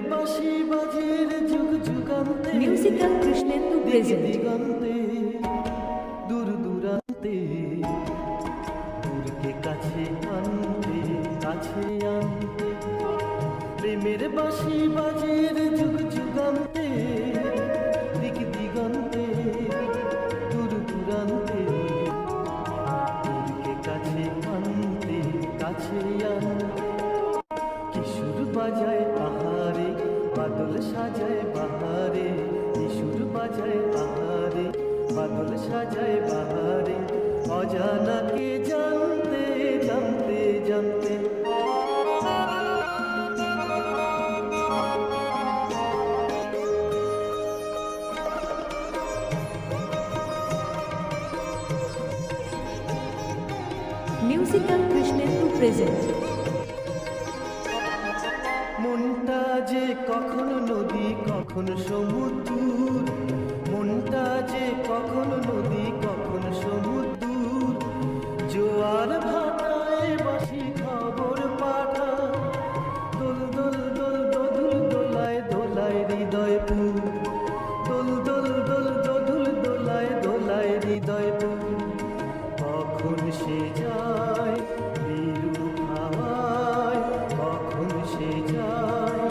বাঁশি বাজের যুগ যুগান্তে মিউজিক্যাল কৃষ্ণেন্দু প্রেজেন্ট দিগন্তে দূর দূরান্তে দূরকে কাছে আনতে প্রেমের বাঁশি বাজের যুগ যুগান্তে দিক দিগন্তে দূর দূরান্তে দূরকে কাছে আনতে কিশোর বাজায় আহারে বাদল সাজায় বাহারে কিশোর বাজায় আহারে বাদল সাজায় বাহারে অজানাকে জানতে জানতে জানতে মিউজিক্যাল কৃষ্ণেন্দু প্রেজেন্ট মনটা যে কখনো নদী কখনো সমুদ্র মনটা যে কখনো নদী কখনো সমুদ্র জোয়ার ভাটায় বাসি খবর পাঠা দোল দোল দোল দোদুল দোলায় দোলায় হৃদয় পুর দোল দোল দোল দোদুল দোলায় দোলায় হৃদয় পুর কখন সে যায় বিরূপ হাওয়ায় কখন সে যায়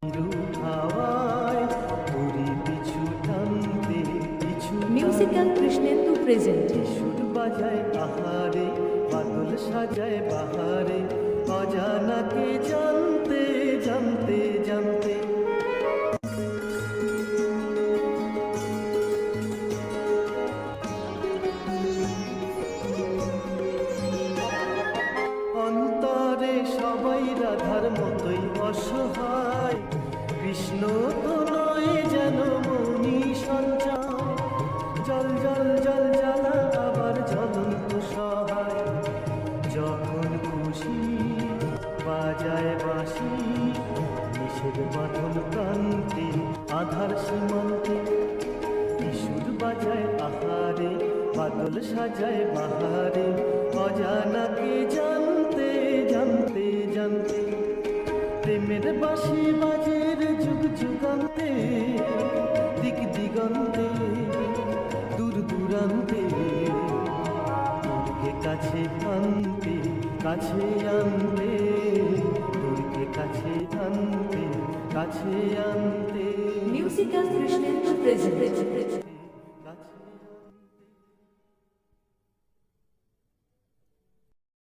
বিরূপ হাওয়ায় পুরি পিছু টানতে পিছু মিউজিক্যাল কৃষ্ণেন্দু প্রেজেন্ট সুর বাজায় আহারে বাদল সাজায় বাহারে অজানাকে জানতে জানতে জানতে অন্তরে সবাই রাধার মতোই অসহায় কৃষ্ণ তো নয় যেন মৌনি সঞ্চয় জল জল জল জ্বালা আবার জ্বলন্ত সহায় যখন খুশি বাজায় বাঁশি নিষেধ বাঁধন প্রান্তে আধার সীমান্তে কিশোর বাজায় আহারে বাদল সাজায় বাহারে অজানাকে জানতে জানতে জানতে প্রেমের বাঁশি বাজের যুগ যুগান্তে দিক দিগন্তে দূর দূরান্তে দূরকে কাছে আনতে দূরকে কাছে আনতে মিউজিক্যাল কৃষ্ণেন্দু প্রেজেন্ট